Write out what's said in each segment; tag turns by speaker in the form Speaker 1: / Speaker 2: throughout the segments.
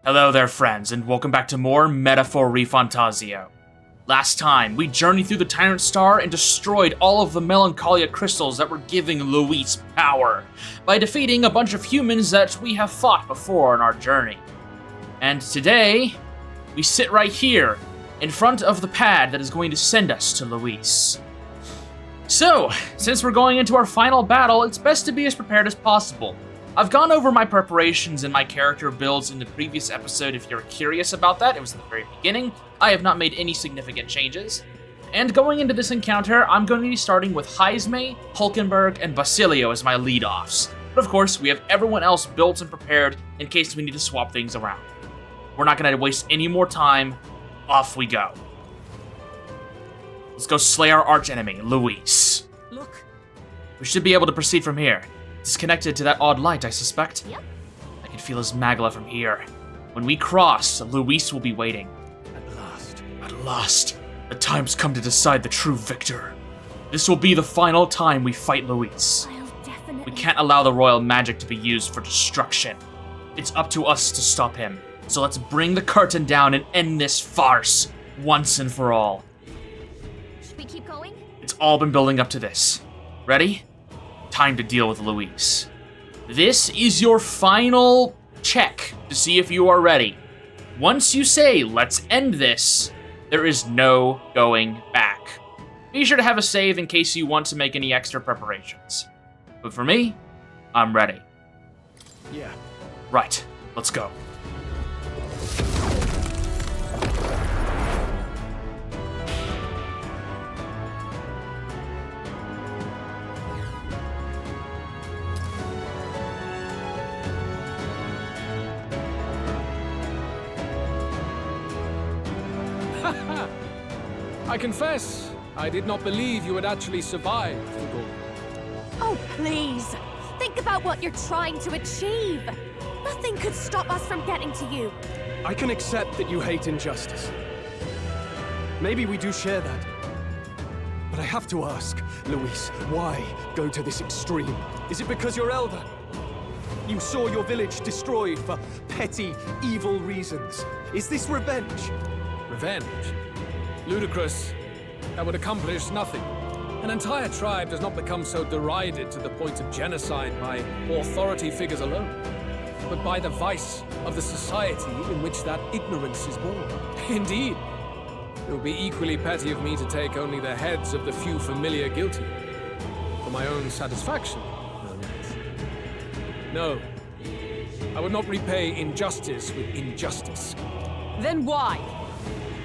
Speaker 1: Hello there, friends, and welcome back to more Metaphor Fantazio. Last time, we journeyed through the Tyrant Star and destroyed all of the Melancholia crystals that were giving Luis power, by defeating a bunch of humans that we have fought before on our journey. And today, we sit right here, in front of the pad that is going to send us to Luis. So, since we're going into our final battle, it's best to be as prepared as possible. I've gone over my preparations and my character builds in the previous episode if you're curious about that. It was at the very beginning. I have not made any significant changes. And going into this encounter, I'm going to be starting with Heisme, Hulkenberg, and Basilio as my lead-offs. But of course, we have everyone else built and prepared in case we need to swap things around. We're not going to waste any more time. Off we go. Let's go slay our archenemy, Luis.
Speaker 2: Look.
Speaker 1: We should be able to proceed from here. It's connected to that odd light, I suspect.
Speaker 2: Yep.
Speaker 1: I can feel his magla from here. When we cross, Luis will be waiting. At last, the time's come to decide the true victor. This will be the final time we fight Luis.
Speaker 2: I'll definitely...
Speaker 1: We can't allow the royal magic to be used for destruction. It's up to us to stop him. So let's bring the curtain down and end this farce once and for all.
Speaker 2: Should we keep going?
Speaker 1: It's all been building up to this. Ready? Time to deal with Luis. This is your final check to see if you are ready. Once you say, let's end this, there is no going back. Be sure to have a save in case you want to make any extra preparations. But for me, I'm ready.
Speaker 3: Yeah.
Speaker 1: Right, let's go.
Speaker 3: I confess, I did not believe you would actually survive the goal.
Speaker 2: Oh, please. Think about what you're trying to achieve. Nothing could stop us from getting to you.
Speaker 3: I can accept that you hate injustice. Maybe we do share that. But I have to ask, Luis, why go to this extreme? Is it because you're elder? You saw your village destroyed for petty, evil reasons. Is this revenge? Revenge? Ludicrous. That would accomplish nothing. An entire tribe does not become so derided to the point of genocide by authority figures alone, but by the vice of the society in which that ignorance is born. Indeed, it would be equally petty of me to take only the heads of the few familiar guilty, for my own satisfaction, no less. No, I would not repay injustice with injustice.
Speaker 4: Then why?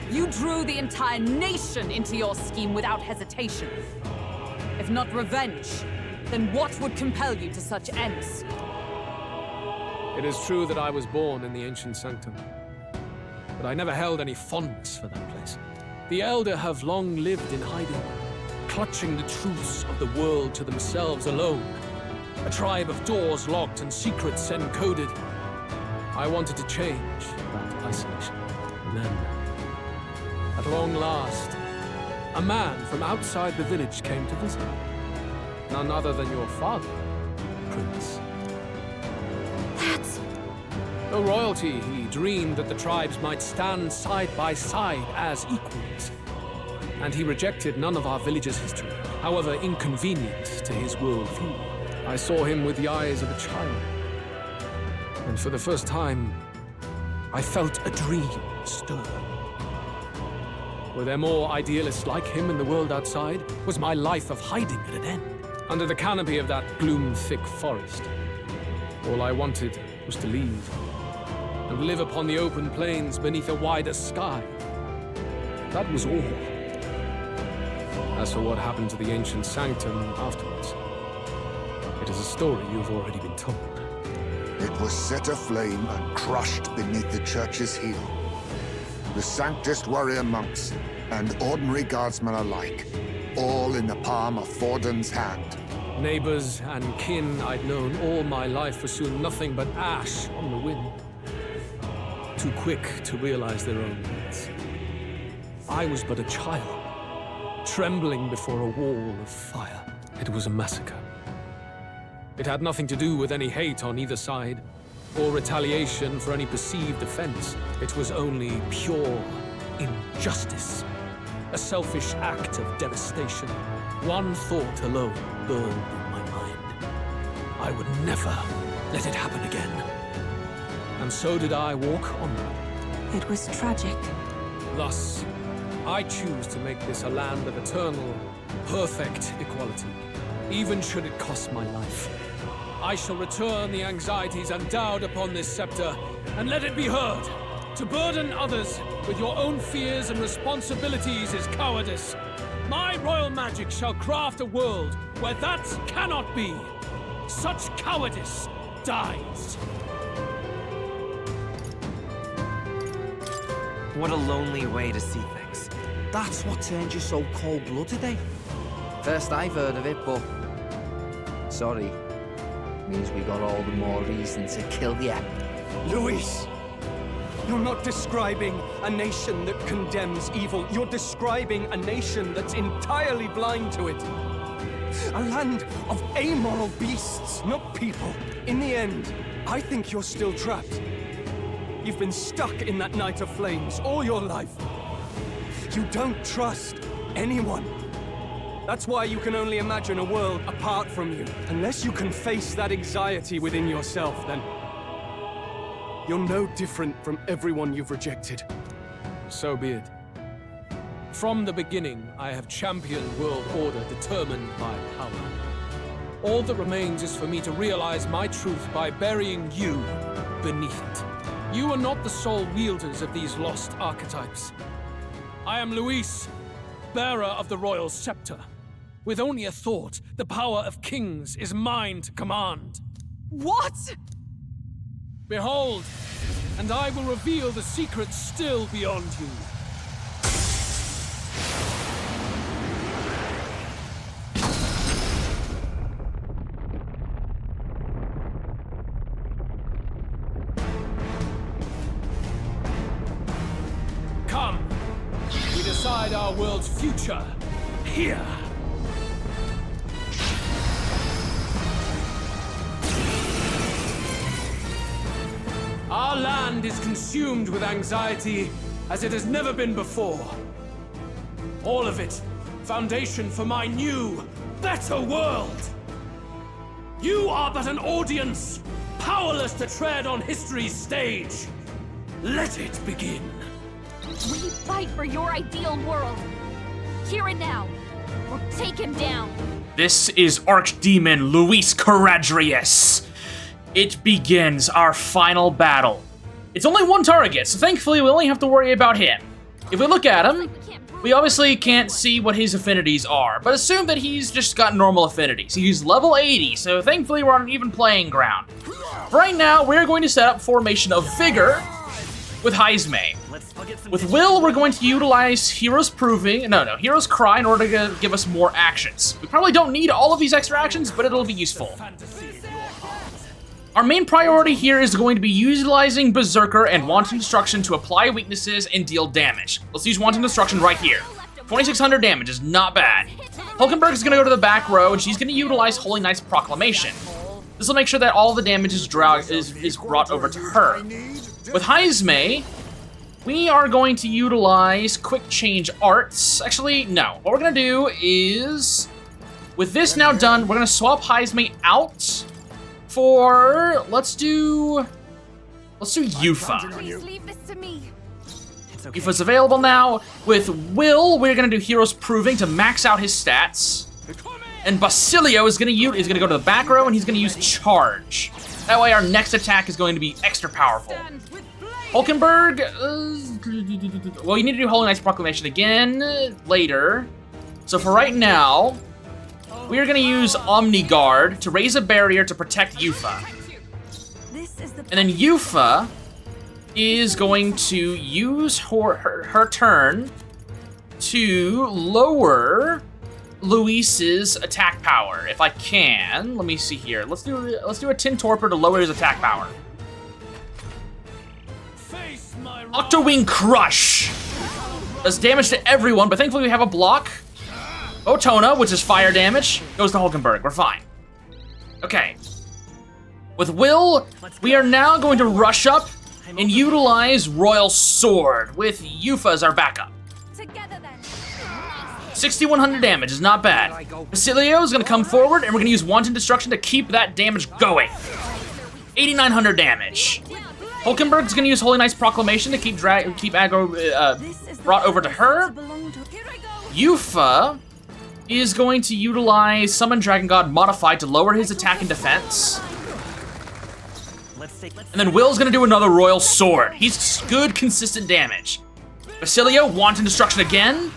Speaker 4: You drew the entire nation into your scheme without hesitation. If not revenge, then what would compel you to such ends?
Speaker 3: It is true that I was born in the ancient sanctum, but I never held any fondness for that place. The Elder have long lived in hiding, clutching the truths of the world to themselves alone. A tribe of doors locked and secrets encoded. I wanted to change that isolation. And then, at long last, a man from outside the village came to visit. None other than your father, Prince.
Speaker 2: That's...
Speaker 3: Though royalty, he dreamed that the tribes might stand side by side as equals. And he rejected none of our village's history, however inconvenient to his worldview. I saw him with the eyes of a child. And for the first time, I felt a dream stir. Were there more idealists like him in the world outside? Was my life of hiding at an end? Under the canopy of that gloom-thick forest, all I wanted was to leave and live upon the open plains beneath a wider sky. That was all. As for what happened to the ancient sanctum afterwards, it is a story you have already been told.
Speaker 5: It was set aflame and crushed beneath the church's heel. The Sanctist warrior monks and ordinary guardsmen alike, all in the palm of Forden's hand.
Speaker 3: Neighbors and kin I'd known all my life were soon nothing but ash on the wind. Too quick to realize their own needs. I was but a child, trembling before a wall of fire. It was a massacre. It had nothing to do with any hate on either side. or retaliation for any perceived offense. It was only pure injustice. A selfish act of devastation. One thought alone burned in my mind. I would never let it happen again. And so did I walk onward.
Speaker 6: It was tragic.
Speaker 3: Thus, I choose to make this a land of eternal, perfect equality, even should it cost my life. I shall return the anxieties endowed upon this scepter, and let it be heard. To burden others with your own fears and responsibilities is cowardice. My royal magic shall craft a world where that cannot be. Such cowardice dies.
Speaker 7: What a lonely way to see things. That's what turned you so cold-blooded, eh? First I've heard of it, but... Sorry. Means we got all the more reason to kill you.
Speaker 3: Luis! You're not describing a nation that condemns evil. You're describing a nation that's entirely blind to it. A land of amoral beasts, not people. In the end, I think you're still trapped. You've been stuck in that night of flames all your life. You don't trust anyone. That's why you can only imagine a world apart from you. Unless you can face that anxiety within yourself, then you're no different from everyone you've rejected. So be it. From the beginning, I have championed world order determined by power. All that remains is for me to realize my truth by burying you beneath it. You are not the sole wielders of these lost archetypes. I am Luis, bearer of the royal scepter. With only a thought, the power of kings is mine to command.
Speaker 4: What?
Speaker 3: Behold, and I will reveal the secrets still beyond you. Come, we decide our world's future here. Our land is consumed with anxiety as it has never been before. All of it, foundation for my new, better world. You are but an audience, powerless to tread on history's stage. Let it begin.
Speaker 2: We fight for your ideal world. Here and now. Or take him down.
Speaker 1: This is Archdemon Luis Caradrius. It begins our final battle. It's only one target, so thankfully we only have to worry about him. If we look at him, we obviously can't see what his affinities are, but assume that he's just got normal affinities. He's level 80, so thankfully we're on an even playing ground. Right now, we're going to set up formation of Vigor with Heisme. With Will, we're going to utilize Hero's Cry in order to give us more actions. We probably don't need all of these extra actions, but it'll be useful. Our main priority here is going to be utilizing Berserker and Wanton Destruction to apply weaknesses and deal damage. Let's use Wanton Destruction right here. 2600 damage is not bad. Hulkenberg is going to go to the back row, and she's going to utilize Holy Knight's Proclamation. This will make sure that all the damage is brought over to her. With Heisme, we are going to utilize Quick Change Arts. Actually, no. What we're going to do is, with this now done, we're going to swap Heisme out for, let's do Yufa.
Speaker 2: Please leave this to me.
Speaker 7: Okay.
Speaker 1: Yufa's available now. With Will, we're gonna do Hero's Proving to max out his stats. And Basilio is gonna go to the back row and he's gonna use Charge. That way our next attack is going to be extra powerful. Hulkenberg, well, you need to do Holy Knight's Proclamation again later. So for right now, we are going to use Omni Guard to raise a barrier to protect Yufa. And then Yufa is going to use her turn to lower Luis's attack power, if I can. Let me see here. Let's do a Tin Torpor to lower his attack power. Octowing Crush does damage to everyone, but thankfully we have a block. Otona, which is fire damage, goes to Hulkenberg. We're fine. Okay. With Will, we are now going to rush up and utilize Royal Sword with Yufa as our backup.
Speaker 2: Together then.
Speaker 1: 6,100 damage is not bad. Basilio is gonna come forward and we're gonna use Wanton Destruction to keep that damage going. 8,900 damage. Hulkenberg's gonna use Holy Knight's Proclamation to keep aggro brought over to her. Yufa is going to utilize Summon Dragon God Modified to lower his attack and defense. And then Will's gonna do another Royal Sword. He's good, consistent damage. Basilio, Wanton Destruction again.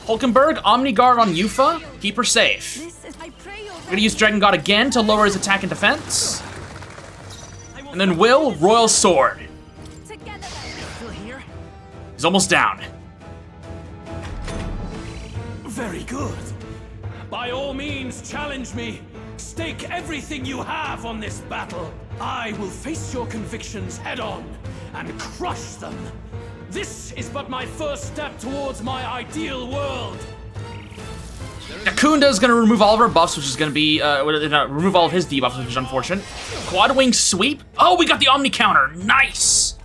Speaker 1: Hulkenberg, Omni Guard on Yufa, keep her safe. We're gonna use Dragon God again to lower his attack and defense. And then Will, Royal Sword. He's almost down.
Speaker 6: Very good. By all means, challenge me. Stake everything you have on this battle. I will face your convictions head on and crush them. This is but my first step towards my ideal world.
Speaker 1: Nakunda is going to remove all of our buffs, which is going to be, remove all of his debuffs, which is unfortunate. Quad Wing Sweep. Oh, we got the Omni counter. Nice.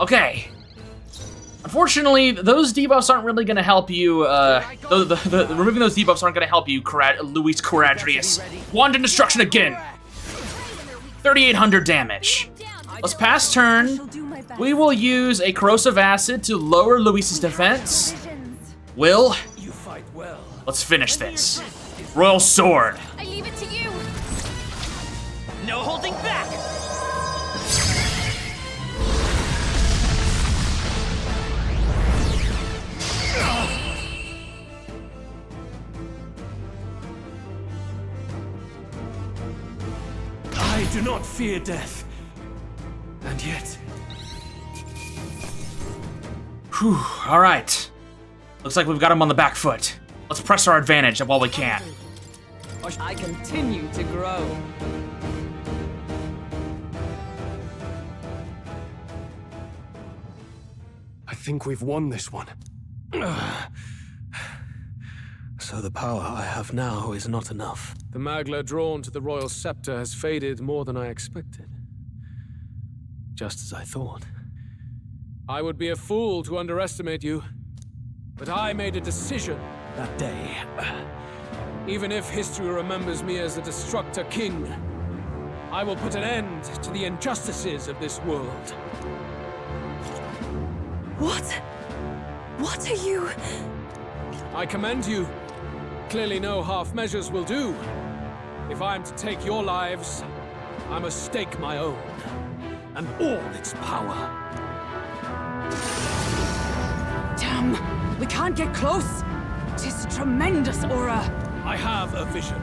Speaker 1: Okay. Unfortunately, those debuffs aren't really going to help you, removing those debuffs aren't going to help you, Luis Caradrius. Wanton Destruction again. 3,800 damage. Let's pass turn. We will use a Corrosive Acid to lower Luis's defense. Will,
Speaker 6: You fight well.
Speaker 1: let's finish this. Royal Sword.
Speaker 2: I leave it to you.
Speaker 6: No holding back. I do not fear death. And yet...
Speaker 1: Whew, all right. Looks like we've got him on the back foot. Let's press our advantage while we can.
Speaker 4: I continue to grow.
Speaker 3: I think we've won this one.
Speaker 6: So the power I have now is not enough.
Speaker 3: The Magla drawn to the royal scepter has faded more than I expected.
Speaker 6: Just as I thought.
Speaker 3: I would be a fool to underestimate you, but I made a decision.
Speaker 6: That day,
Speaker 3: Even if history remembers me as the Destructor King, I will put an end to the injustices of this world.
Speaker 2: What? What are you?
Speaker 3: I commend you. Clearly no half measures will do. If I am to take your lives, I must stake my own, and all its power.
Speaker 4: Damn, we can't get close. Tis a tremendous aura.
Speaker 6: I have a vision,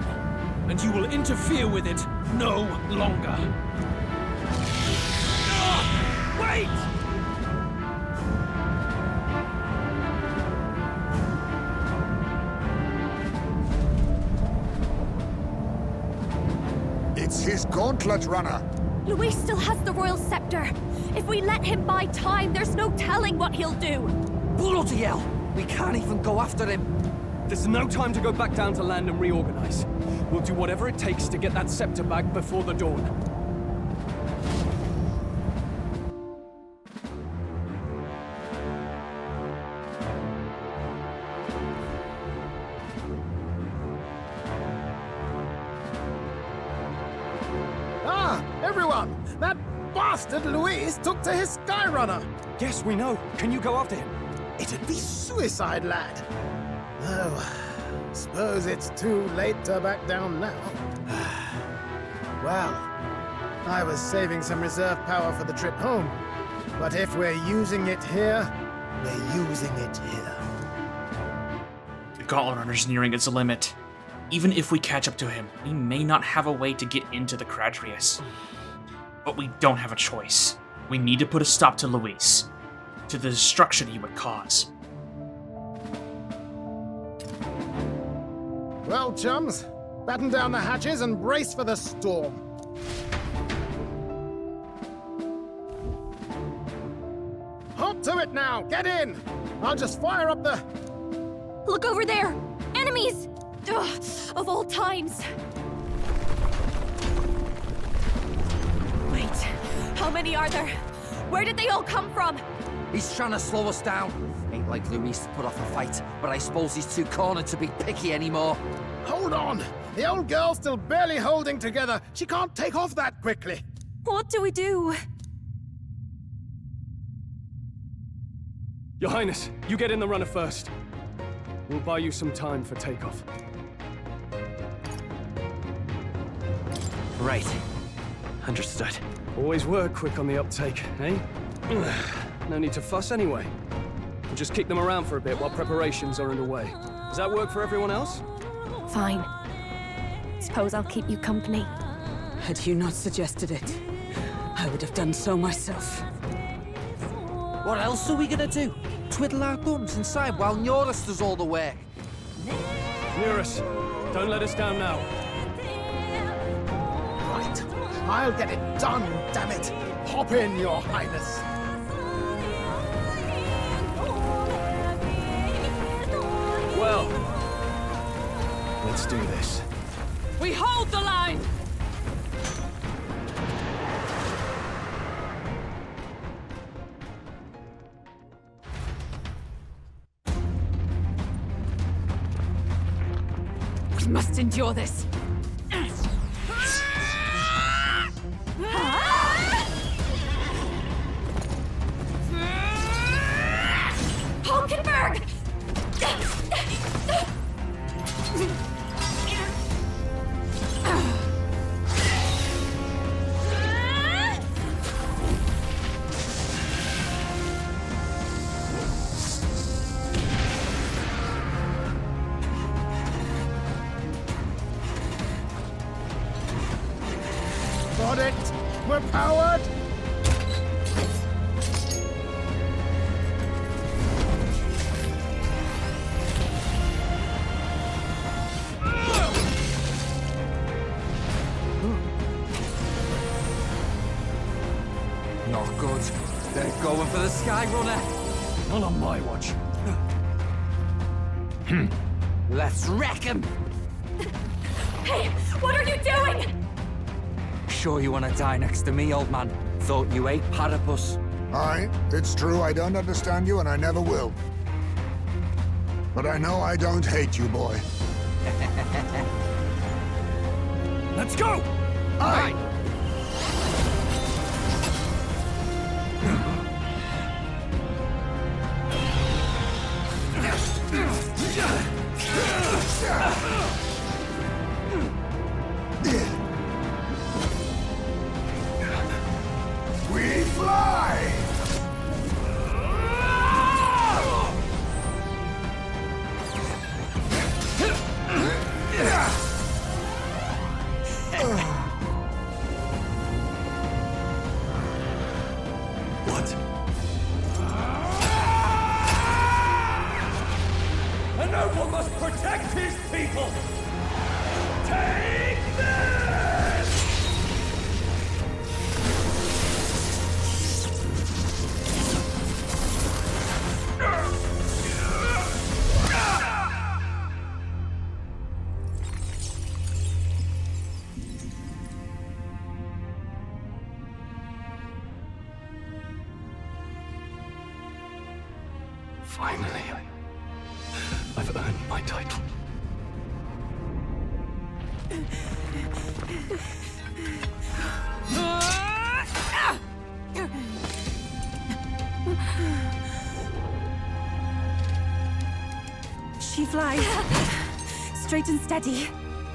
Speaker 6: and you will interfere with it no longer. Wait!
Speaker 5: It's his gauntlet runner.
Speaker 2: Luis still has the royal scepter. If we let him buy time, there's no telling what he'll do.
Speaker 7: Bloody hell! We can't even go after him.
Speaker 3: There's no time to go back down to land and reorganize. We'll do whatever it takes to get that scepter back before the dawn.
Speaker 8: Ah, everyone! That bastard Luis took to his Skyrunner!
Speaker 3: Yes, we know. Can you go after him?
Speaker 8: It'd be suicide, lad. Oh, suppose it's too late to back down now. Well, I was saving some reserve power for the trip home. But if we're using it here, we're using it here.
Speaker 1: The Gauntlet Runner's nearing its limit. Even if we catch up to him, we may not have a way to get into the Caradrius. But we don't have a choice. We need to put a stop to Luis, to the destruction he would cause.
Speaker 8: Well, chums, batten down the hatches and brace for the storm. Hop to it now! Get in! I'll just fire up the...
Speaker 2: Look over there! Enemies! Ugh, of all times! How many are there? Where did they all come from?
Speaker 7: He's trying to slow us down. Ain't like Luis to put off a fight, but I suppose he's too cornered to be picky anymore.
Speaker 8: Hold on! The old girl's still barely holding together. She can't take off that quickly.
Speaker 2: What do we do?
Speaker 3: Your Highness, you get in the runner first. We'll buy you some time for takeoff.
Speaker 7: Right. Understood.
Speaker 3: Always were quick on the uptake, eh? No need to fuss anyway. We'll just kick them around for a bit while preparations are underway. Does that work for everyone else?
Speaker 2: Fine. Suppose I'll keep you company.
Speaker 4: Had you not suggested it, I would have done so myself.
Speaker 7: What else are we gonna do? Twiddle our thumbs inside while Norris does all the work.
Speaker 3: Nearus, don't let us down now.
Speaker 8: Right. I'll get it done, damn it! Hop in, Your Highness.
Speaker 3: Well, let's do this.
Speaker 4: We hold the line! We must endure this.
Speaker 2: Hulkenberg!
Speaker 8: Got it! We're powered!
Speaker 7: Not good. They're going for the Sky Runner.
Speaker 3: Not on my watch.
Speaker 7: Let's wreck him!
Speaker 2: Hey, what are you doing?
Speaker 7: Sure you want to die next to me, old man? Thought you ate platypus.
Speaker 5: Aye, it's true I don't understand you and I never will. But I know I don't hate you, boy.
Speaker 3: Let's go!
Speaker 5: Aye! We fly!
Speaker 3: What?
Speaker 6: A noble must protect his people! Take this!
Speaker 3: Finally, I've earned my title.
Speaker 2: She flies. Straight and steady.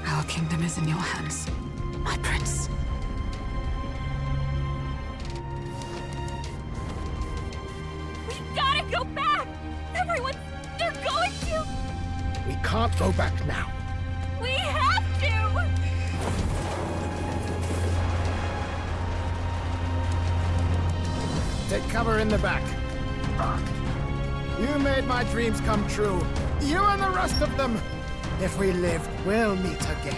Speaker 4: Our kingdom is in your hands, my prince.
Speaker 2: We gotta go back! Everyone, they're going to!
Speaker 8: We can't go back now.
Speaker 2: We have to!
Speaker 8: Take cover in the back. You made my dreams come true. You and the rest of them. If we live, we'll meet again.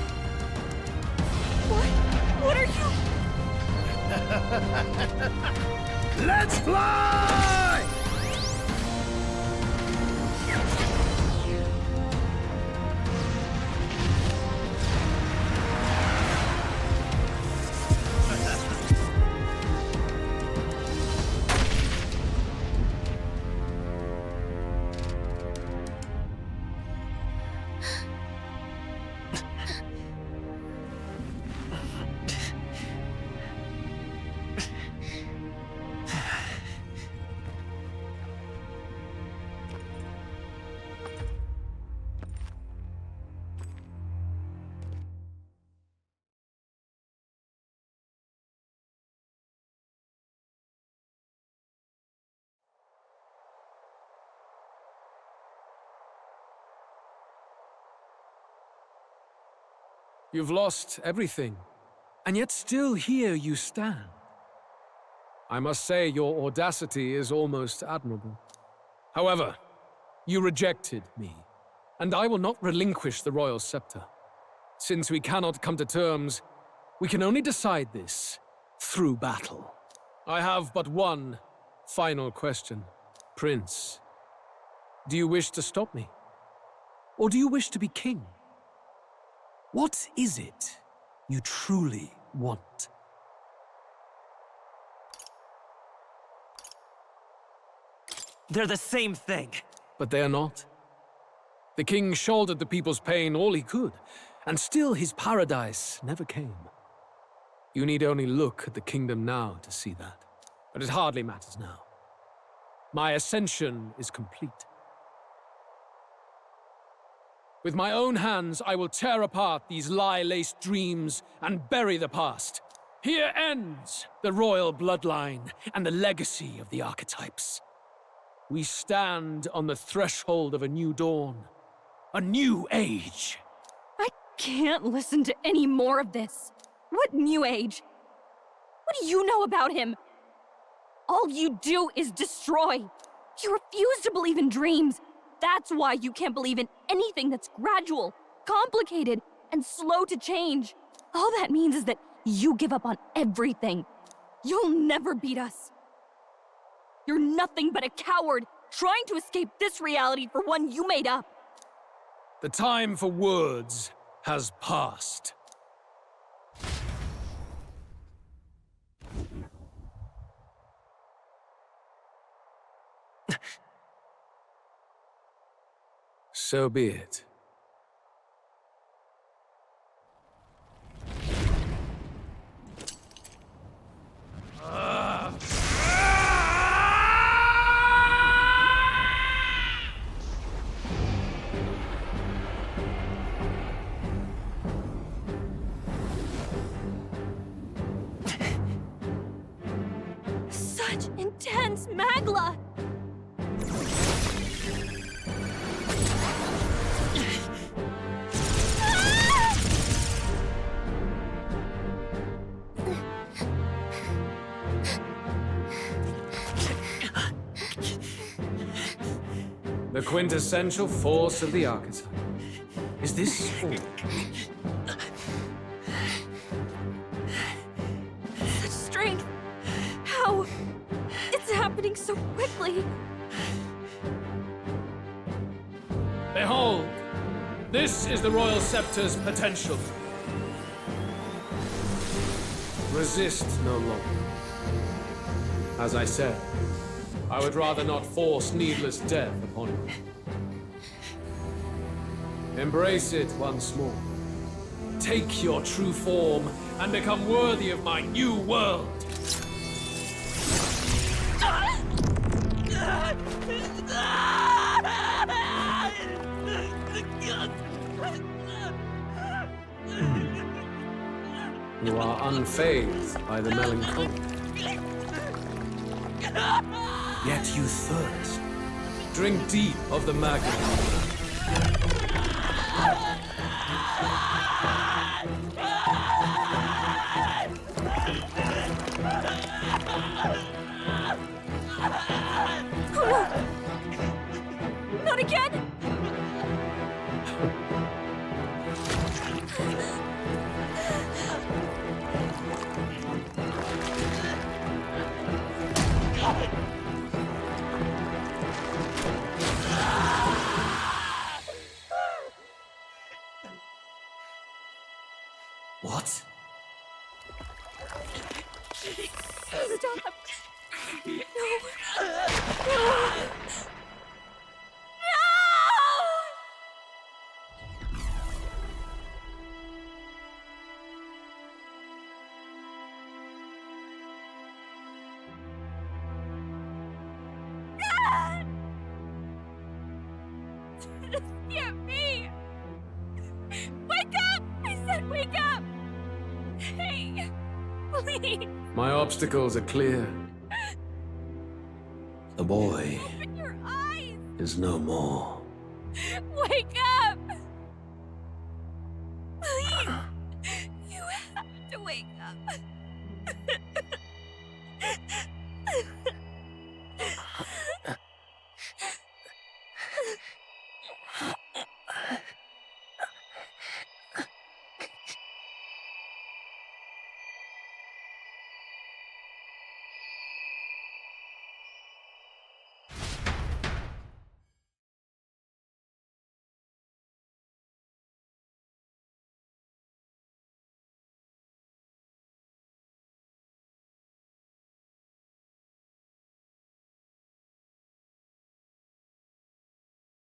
Speaker 2: What are you...
Speaker 8: Let's fly!
Speaker 3: You've lost everything, and yet still here you stand. I must say your audacity is almost admirable. However, you rejected me, and I will not relinquish the royal scepter. Since we cannot come to terms, we can only decide this through battle. I have but one final question. Prince, do you wish to stop me? Or do you wish to be king? What is it you truly want?
Speaker 9: They're the same thing.
Speaker 3: But they are not. The king shouldered the people's pain all he could, and still his paradise never came. You need only look at the kingdom now to see that. But it hardly matters now. My ascension is complete. With my own hands, I will tear apart these lie-laced dreams and bury the past. Here ends the royal bloodline and the legacy of the archetypes. We stand on the threshold of a new dawn, a new age.
Speaker 2: I can't listen to any more of this. What new age? What do you know about him? All you do is destroy. You refuse to believe in dreams. That's why you can't believe in anything that's gradual, complicated, and slow to change. All that means is that you give up on everything. You'll never beat us. You're nothing but a coward, trying to escape this reality for one you made up.
Speaker 3: The time for words has passed. So be it.
Speaker 2: Such intense magla!
Speaker 3: The quintessential force of the archetype. Is this all?
Speaker 2: Such strength! How? It's happening so quickly!
Speaker 3: Behold! This is the Royal Scepter's potential. Resist no longer. As I said, I would rather not force needless death upon you. Embrace it once more. Take your true form and become worthy of my new world. You are unfazed by the melancholy. Yet you thirst. Drink deep of the magma.
Speaker 2: Not again!
Speaker 3: What?
Speaker 2: Stop! No! No! This can't be! Wake up! I said wake up! Hey, please!
Speaker 3: My obstacles are clear. The boy
Speaker 2: Open your eyes!
Speaker 3: is no more.
Speaker 2: Wake up!